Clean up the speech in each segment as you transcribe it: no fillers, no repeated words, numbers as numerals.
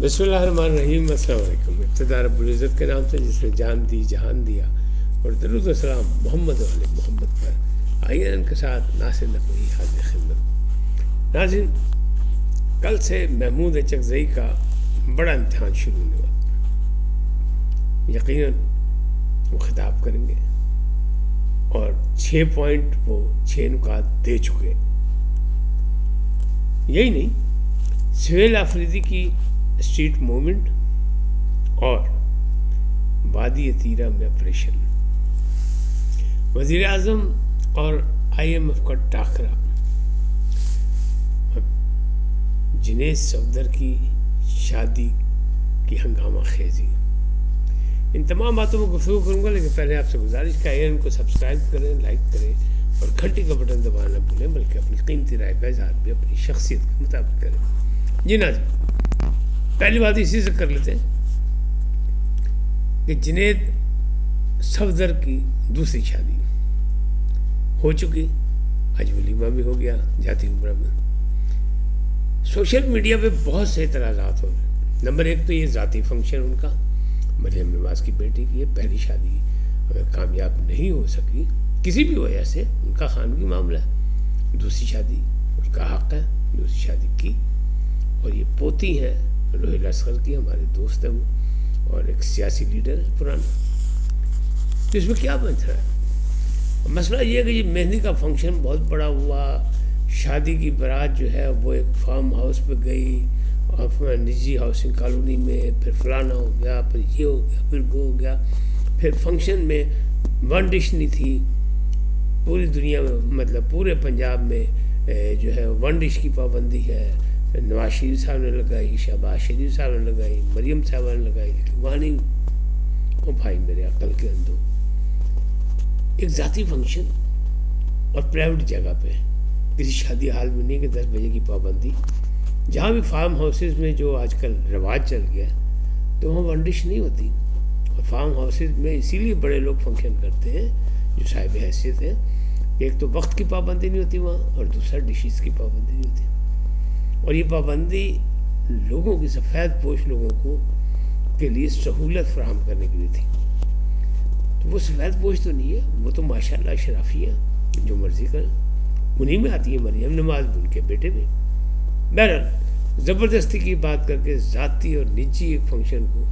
بسم اللہ الرحمن الرحیم۔ السلام علیکم۔ ابتدا رب العزت کے نام سے جس نے جان دی جہان دیا، اور درود و سلام محمد علیہ محمد پر۔ آئیے ان کے ساتھ ناصر نقوی حاضر خدمت۔ ناظرین، کل سے محمود اچکزئی کا بڑا امتحان شروع ہونے والا۔ یقیناً وہ خطاب کریں گے اور 6 پوائنٹ وہ 6 نکات دے چکے۔ یہی نہیں، سہیل آفریدی کی اسٹریٹ موومنٹ اور وادی عتیرہ میں آپریشن، وزیر اعظم اور IMF کا ٹاکرا، جنید صفدر کی شادی کی ہنگامہ خیزی، ان تمام باتوں میں گفتگو کروں گا۔ لیکن پہلے آپ سے گزارش کا ان کو سبسکرائب کریں، لائک کریں اور گھنٹی کا بٹن دبانا نہ بھولیں، بلکہ اپنی قیمتی رائے کا اظہار بھی اپنی شخصیت کے مطابق کریں۔ جی ناظرین، پہلی بات اسی سے کر لیتے ہیں کہ جنید صفدر کی دوسری شادی ہو چکی، آج ولیمہ بھی ہو گیا جاتی عمرہ میں۔ سوشل میڈیا پہ بہت سے اعتراضات ہو رہے ہیں۔ نمبر 1 تو یہ ذاتی فنکشن ان کا، مریم نواز کی بیٹی کی پہلی شادی اگر کامیاب نہیں ہو سکی کسی بھی وجہ سے، ان کا خانگی معاملہ ہے، دوسری شادی ان کا حق ہے، دوسری شادی کی، اور یہ پوتی ہے روہیل اصغر کی، ہمارے دوست ہیں وہ، اور ایک سیاسی لیڈر ہے پرانا۔ تو اس میں کیا بن رہا ہے؟ مسئلہ یہ ہے کہ یہ مہندی کا فنکشن بہت بڑا ہوا، شادی کی بارات جو ہے وہ ایک فارم ہاؤس پہ گئی، اور نجی ہاؤسنگ کالونی میں، پھر فلانا ہو گیا، پھر یہ ہو گیا، پھر وہ ہو گیا، پھر فنکشن میں ون ڈش نہیں تھی پوری دنیا میں، مطلب پورے پنجاب میں جو ہے ون ڈش کی پابندی ہے۔ نواز شریف صاحب نے لگائی، شہباز شریف صاحب نے لگائی، مریم صاحبہ نے لگائی، لیکن وہاں نہیں۔ او بھائی میرے عقل کے اندھو، ایک ذاتی فنکشن اور پرائیویٹ جگہ پہ، کسی شادی حال میں نہیں کہ 10 بجے کی پابندی۔ جہاں بھی فارم ہاؤسز میں جو آج کل رواج چل گیا تو وہاں ون ڈش نہیں ہوتی، اور فارم ہاؤسز میں اسی لیے بڑے لوگ فنکشن کرتے ہیں جو صاحب حیثیت ہیں۔ ایک تو وقت کی پابندی نہیں ہوتی وہاں، اور دوسرا ڈشز کی پابندی نہیں ہوتی، اور یہ پابندی لوگوں کی، سفید پوش لوگوں کو کے لیے سہولت فراہم کرنے کے لیے تھی۔ تو وہ سفید پوش تو نہیں ہے، وہ تو ماشاءاللہ اشرافی ہیں، جو مرضی کریں، انہیں میں آتی ہے مریم نواز بھی، ان کے بیٹے بھی۔ بہرحال زبردستی کی بات کر کے ذاتی اور نجی ایک فنکشن کو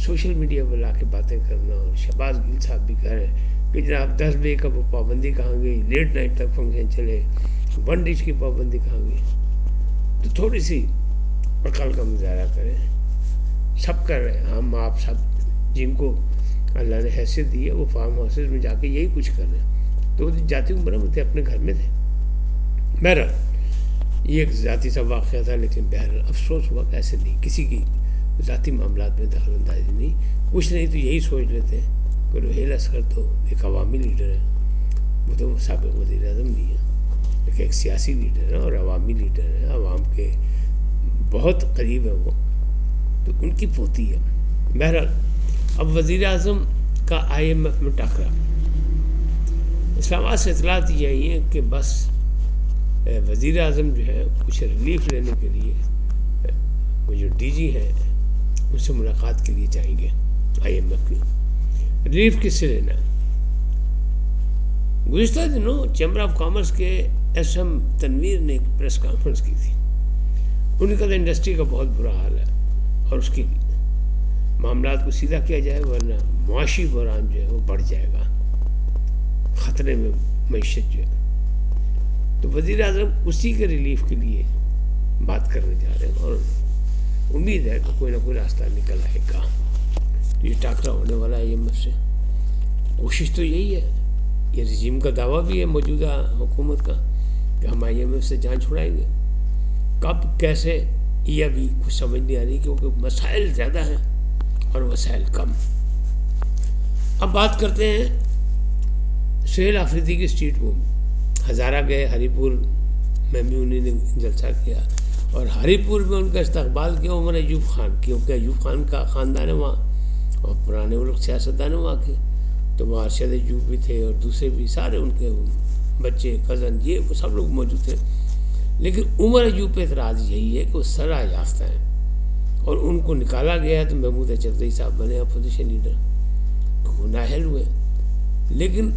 سوشل میڈیا پر لا کے باتیں کرنا، اور شہباز گل صاحب بھی کہہ رہے ہیں کہ جناب 10 بجے کا وہ پابندی کہاں گئی، لیٹ نائٹ تک فنکشن چلے، ون ڈش کی پابندی کہاں گئی۔ تو تھوڑی سی عقل کا مظاہرہ کریں، سب کر رہے ہیں، ہم آپ سب جن کو اللہ نے حیثیت دی ہے وہ فارم ہاؤسز میں جا کے یہی کچھ کر رہے ہیں، تو وہ جاتی عمرہ میں تھے، اپنے گھر میں تھے۔ بہرحال یہ ایک ذاتی سا واقعہ تھا، لیکن بہرحال افسوس ہوا کہ ایسے نہیں، کسی کی ذاتی معاملات میں دخل اندازی نہیں، کچھ نہیں تو یہی سوچ لیتے ہیں کہ روہیل اصغر تو ایک عوامی لیڈر ہے، وہ تو سابق وزیر اعظم نہیں ہے، لیکن ایک سیاسی لیڈر ہے اور عوامی لیڈر ہے، عوام کے بہت قریب ہے وہ، تو ان کی پوتی ہے۔ بہرحال اب وزیر اعظم کا IMF میں ٹاکرا، اسلام آباد سے اطلاعات یہ آئی ہیں کہ بس وزیر اعظم جو ہے کچھ ریلیف لینے کے لیے وہ جو DG ہیں ان سے ملاقات کے لیے جائیں گے IMF کی۔ ریلیف کس سے لینا ہے؟ گزشتہ دنوں چیمبر آف کامرس کے SM تنویر نے ایک پریس کانفرنس کی تھی۔ ان کا تو انڈسٹری کا بہت برا حال ہے، اور اس کے لیے معاملات کو سیدھا کیا جائے، ورنہ معاشی بحران جو ہے وہ بڑھ جائے گا، خطرے میں معیشت جو ہے۔ تو وزیر اعظم اسی کے ریلیف کے لیے بات کرنے جا رہے ہیں، اور امید ہے کہ کوئی نہ کوئی راستہ نکل آئے گا۔ یہ ٹاکرا ہونے والا ہے IMF سے، کوشش تو یہی ہے، یہ رجیم کا دعویٰ بھی ہے موجودہ حکومت کا کہ ہم IMF سے جان چھڑائیں گے۔ کب کیسے یہ ابھی کچھ سمجھ نہیں آ رہی، کیونکہ مسائل زیادہ ہیں اور وسائل کم۔ اب بات کرتے ہیں سہیل آفریدی کی اسٹریٹ موومنٹ۔ ہزارہ گئے، ہری پور میں بھی انہیں نے جلسہ کیا، اور ہری پور میں ان کا استقبال کیا عمر ایوب خان، کیونکہ ایوب خان کا خاندان ہے وہاں، اور پرانے وہ لوگ سیاستدان ہیں وہاں کے، تو وہاں ارشد ایوب بھی تھے اور دوسرے بھی سارے ان کے بچے، کزن، یہ وہ سب لوگ موجود تھے۔ لیکن عمر ایوب پہ اعتراض یہی ہے کہ وہ سزا یافتہ ہیں اور ان کو نکالا گیا تو محمود اچکزئی صاحب بنے اپوزیشن لیڈر، تو وہ نااہل ہوئے۔ لیکن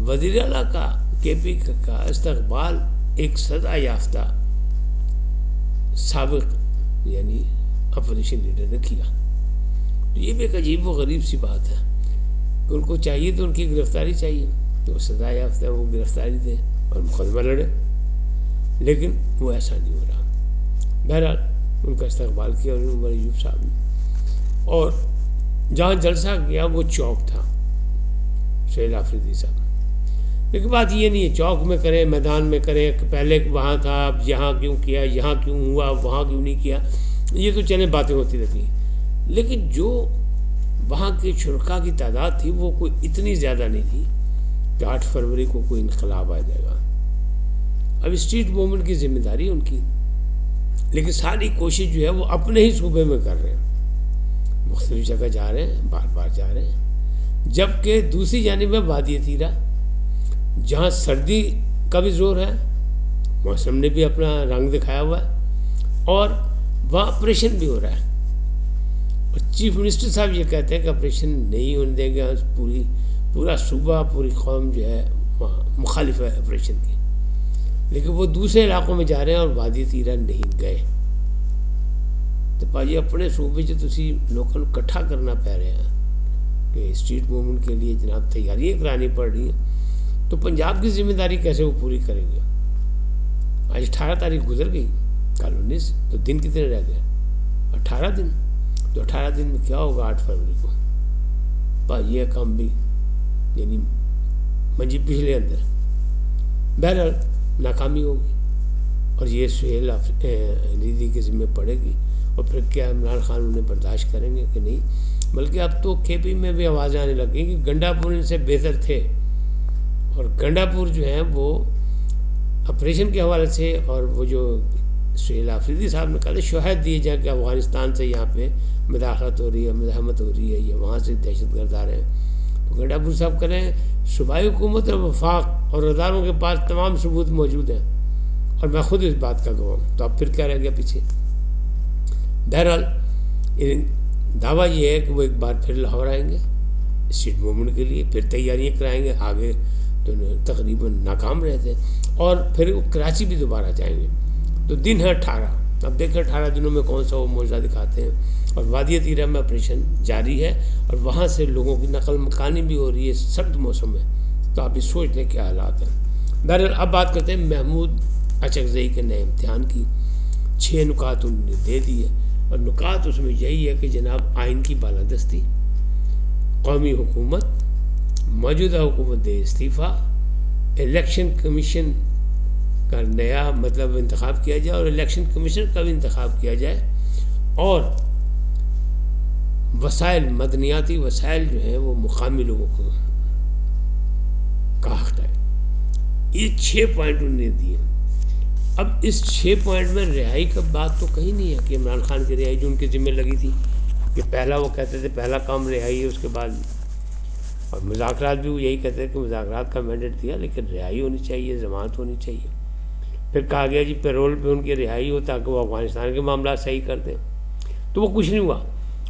وزیر اعلیٰ کا کے پی کا استقبال ایک سزا یافتہ سابق یعنی اپوزیشن لیڈر نے کیا، تو یہ بھی ایک عجیب و غریب سی بات ہے کہ ان کو چاہیے تو ان کی گرفتاری چاہیے، تو وہ سزا یافتہ وہ گرفتاری دیں اور مقدمہ لڑے، لیکن وہ ایسا نہیں ہو رہا۔ بہرحال ان کا استقبال کیا انہوں نے عمر ایوب صاحب نے، اور جہاں جلسہ کیا وہ چوک تھا سہیل آفریدی صاحب، لیکن بات یہ نہیں ہے چوک میں کریں میدان میں کریں، پہلے وہاں تھا اب یہاں کیوں کیا، یہاں کیوں ہوا وہاں کیوں نہیں کیا، یہ تو چلیں باتیں ہوتی رہتی ہیں، لیکن جو وہاں کے شرکاء کی تعداد تھی وہ کوئی اتنی زیادہ نہیں تھی کہ 8 فروری کو کوئی انقلاب آ جائے گا۔ اب اسٹریٹ موومنٹ کی ذمہ داری ہے ان کی، لیکن ساری کوشش جو ہے وہ اپنے ہی صوبے میں کر رہے ہیں، مختلف جگہ جا رہے ہیں، بار بار جا رہے ہیں، جبکہ دوسری جانب ہے وادی تیرہ جہاں سردی کا بھی زور ہے، موسم نے بھی اپنا رنگ دکھایا ہوا ہے، اور وہاں آپریشن بھی ہو رہا ہے، اور چیف منسٹر صاحب یہ کہتے ہیں کہ آپریشن نہیں ہونے دیں گے، پورا صوبہ پوری قوم جو ہے وہاں مخالف ہے آپریشن کی، لیکن وہ دوسرے علاقوں میں جا رہے ہیں اور وادی تیرہ نہیں گئے۔ تو پاجی اپنے صوبے سے تسی لوگوں کو اکٹھا کرنا پہ رہے ہیں کہ اسٹریٹ موومنٹ کے لیے جناب تیاریاں کرانی پڑ رہی ہیں، تو پنجاب کی ذمہ داری کیسے وہ پوری کریں گے؟ آج 18 تاریخ گزر گئی، کل 19، تو دن کتنے رہ گئے؟ 18 دن، تو 18 دن میں کیا ہوگا 8 فروری کو؟ یہ کام بھی یعنی منجی پچھلے اندر، بہرحال ناکامی ہوگی، اور یہ سہیل آفریدی کے ذمہ پڑے گی، اور پھر کیا عمران خان انہیں برداشت کریں گے کہ نہیں؟ بلکہ اب تو کے پی میں بھی آوازیں آنے لگ گئی کہ گنڈا پور ان سے بہتر تھے، اور گنڈا پور جو ہیں وہ آپریشن کے حوالے سے، اور وہ جو سہیل آفریدی صاحب نے کہا شہادت دیے جائے کہ افغانستان سے یہاں پہ مداخلت ہو رہی ہے، مزاحمت ہو رہی ہے، یہ وہاں سے دہشت گرد آ رہے ہیں، تو گنڈا پور صاحب کہہ رہے ہیں صوبائی حکومت اور وفاق اور اداروں کے پاس تمام ثبوت موجود ہیں، اور میں خود اس بات کا گواہ ہوں، تو اب پھر کیا رہ گیا پیچھے؟ بہرحال دعویٰ یہ ہے کہ وہ ایک بار پھر لاہور آئیں گے اسٹریٹ موومنٹ کے لیے، پھر تیاریاں کرائیں گے، آگے تو تقریباً ناکام رہے تھے، اور پھر وہ کراچی بھی دوبارہ جائیں گے، تو دن ہے 18، اب دیکھیں 18 دنوں میں کون سا وہ معجزہ دکھاتے ہیں، اور وادی تیرہ میں آپریشن جاری ہے، اور وہاں سے لوگوں کی نقل مکانی بھی ہو رہی ہے، سرد موسم میں، تو آپ یہ سوچ لیں کیا حالات ہیں۔ بہرحال اب بات کرتے ہیں محمود اچکزئی کے نئے امتحان کی۔ 6 نکات انہوں نے دے دیے، اور نکات اس میں یہی ہے کہ جناب آئین کی بالادستی، قومی حکومت، موجودہ حکومت دے استعفیٰ، الیکشن کمیشن کا نیا مطلب انتخاب کیا جائے، اور الیکشن کمیشن کا بھی انتخاب کیا جائے، اور وسائل مدنیاتی وسائل جو ہیں وہ مقامی لوگوں کو کا حق ہے۔ یہ 6 پوائنٹ انہوں نے دیے۔ اب اس 6 پوائنٹ میں رہائی کا بات تو کہیں نہیں ہے کہ عمران خان کی رہائی جو ان کے ذمہ لگی تھی، کہ پہلا وہ کہتے تھے پہلا کام رہائی ہے، اس کے بعد اور مذاکرات بھی وہ یہی کہتے ہیں کہ مذاکرات کا مینڈیٹ دیا، لیکن رہائی ہونی چاہیے، ضمانت ہونی چاہیے۔ پھر کہا گیا جی پیرول پہ ان کی رہائی ہو تاکہ وہ افغانستان کے معاملات صحیح کر دیں، تو وہ کچھ نہیں ہوا،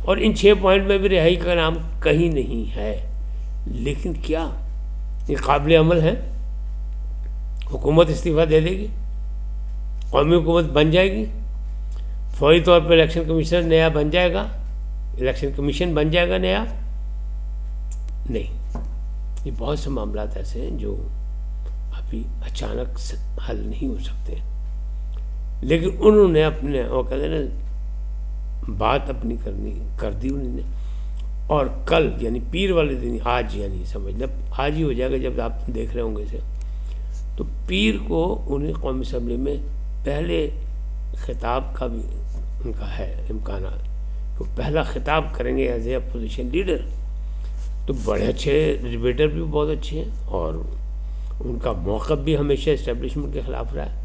اور ان 6 پوائنٹ میں بھی رہائی کا نام کہیں نہیں ہے۔ لیکن کیا یہ قابل عمل ہے؟ حکومت استعفیٰ دے دے گی، قومی حکومت بن جائے گی، فوری طور پہ الیکشن کمیشنر نیا بن جائے گا، الیکشن کمیشن بن جائے گا نیا؟ نہیں، یہ بہت سے معاملات ایسے ہیں جو ابھی اچانک حل نہیں ہو سکتے، لیکن انہوں نے اپنے وہ کہتے ہیں نا بات اپنی کر دی انہوں نے، اور کل یعنی پیر والے دن، آج یعنی سمجھ لیں آج ہی ہو جائے گا جب آپ دیکھ رہے ہوں گے اسے، تو پیر کو انہیں قومی اسمبلی میں پہلے خطاب کا بھی ان کا ہے امکانات، کہ پہلا خطاب کریں گے ایز اے اپوزیشن لیڈر، تو بڑے اچھے ڈبیٹر بھی بہت اچھے ہیں، اور ان کا موقف بھی ہمیشہ اسٹیبلشمنٹ کے خلاف رہا ہے،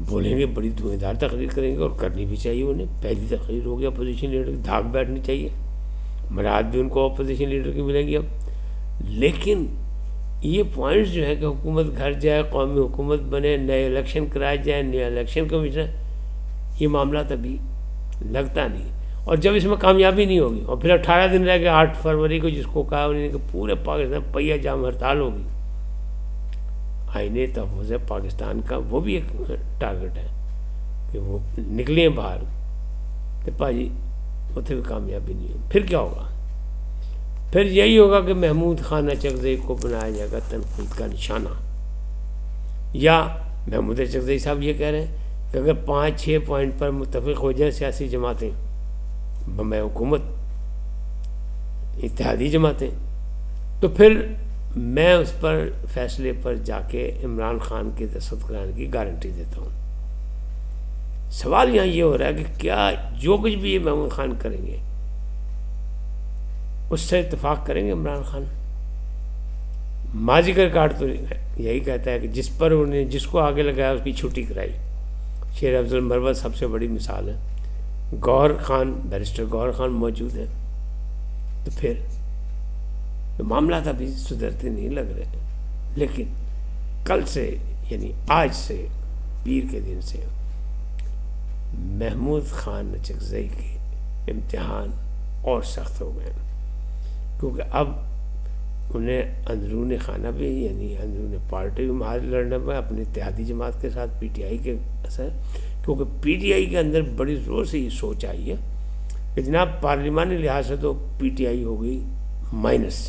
بولیں گے بڑی دھویں دار تقریر کریں گے، اور کرنی بھی چاہیے انہیں، پہلی تقریر ہوگی اپوزیشن لیڈر کی، دھاک بیٹھنی چاہیے، مراد بھی ان کو اپوزیشن لیڈر کی ملیں گی اب۔ لیکن یہ پوائنٹس جو ہیں کہ حکومت گھر جائے، قومی حکومت بنے، نئے الیکشن کرائے جائیں، نیا الیکشن کمیشن، یہ معاملات ابھی لگتا نہیں. اور جب اس میں کامیابی نہیں ہوگی اور پھر 18 دن رہ گئے 8 فروری کو جس کو کہا انہوں نے کہ پورے پاکستان پہیہ جام ہڑتال ہوگی. آئین تحفظ پاکستان کا وہ بھی ایک ٹارگٹ ہے کہ وہ نکلیں باہر. تو پاجی اتنے بھی کامیابی نہیں ہوگی. پھر کیا ہوگا؟ پھر یہی ہوگا کہ محمود خان اچکزئی کو بنایا جائے گا تنقید کا نشانہ. یا محمود اچکزئی صاحب یہ کہہ رہے ہیں کہ اگر 5-6 پوائنٹ پر متفق ہو جائیں سیاسی جماعتیں، بمبئی حکومت، اتحادی جماعتیں، تو پھر میں اس پر فیصلے پر جا کے عمران خان کے دستخط کرانے کی گارنٹی دیتا ہوں. سوال یہاں یہ ہو رہا ہے کہ کیا جو کچھ بھی یہ محمود خان کریں گے اس سے اتفاق کریں گے عمران خان؟ ماضی کا ریکارڈ تو یہی کہتا ہے کہ جس پر انہیں جس کو آگے لگایا اس کی چھٹی کرائی. شیر افضل مروت سب سے بڑی مثال ہے. گوہر خان، بیرسٹر گوہر خان موجود ہیں. تو پھر معاملات ابھی سدھرتے نہیں لگ رہے. لیکن کل سے یعنی آج سے پیر کے دن سے محمود خان اچکزئی کے امتحان اور سخت ہو گئے، کیونکہ اب انہیں اندرون خانہ بھی یعنی اندرون پارٹی بھی مہار لڑنے میں اپنی اتحادی جماعت کے ساتھ پی ٹی آئی کے اثر، کیونکہ پی ٹی آئی کے اندر بڑی زور سے یہ سوچ آئی ہے کہ جناب پارلیمانی لحاظ سے تو پی ٹی آئی ہو گئی مائنس.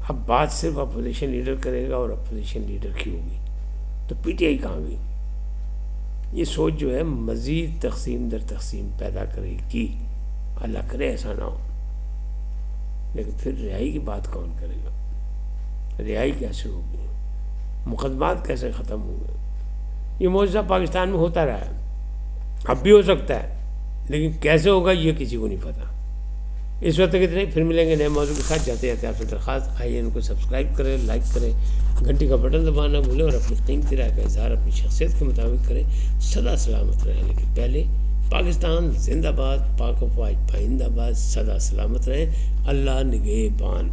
اب بات صرف اپوزیشن لیڈر کرے گا اور اپوزیشن لیڈر کی ہوگی تو پی ٹی آئی کہاں گئی. یہ سوچ جو ہے مزید تقسیم در تقسیم پیدا کرے گی. اللہ کرے ایسا نہ ہو. لیکن پھر رہائی کی بات کون کرے گا؟ رہائی کیسے ہوگی؟ مقدمات کیسے ختم ہوں گے؟ یہ معجزہ پاکستان میں ہوتا رہا ہے، اب بھی ہو سکتا ہے، لیکن کیسے ہوگا یہ کسی کو نہیں پتہ. اس وقت کتنے پھر ملیں گے نئے موضوع کے ساتھ. جاتے جاتے آپ سے درخواست آئیے ان کو سبسکرائب کریں، لائک کریں، گھنٹی کا بٹن دبانا بھولیں اور اپنی قیمتی رائے کا اظہار اپنی شخصیت کے مطابق کریں. سدا سلامت رہیں. لیکن پہلے پاکستان زندہ باد، پاک و پائندہ باد، سدا سلامت رہیں. اللہ نگہبان.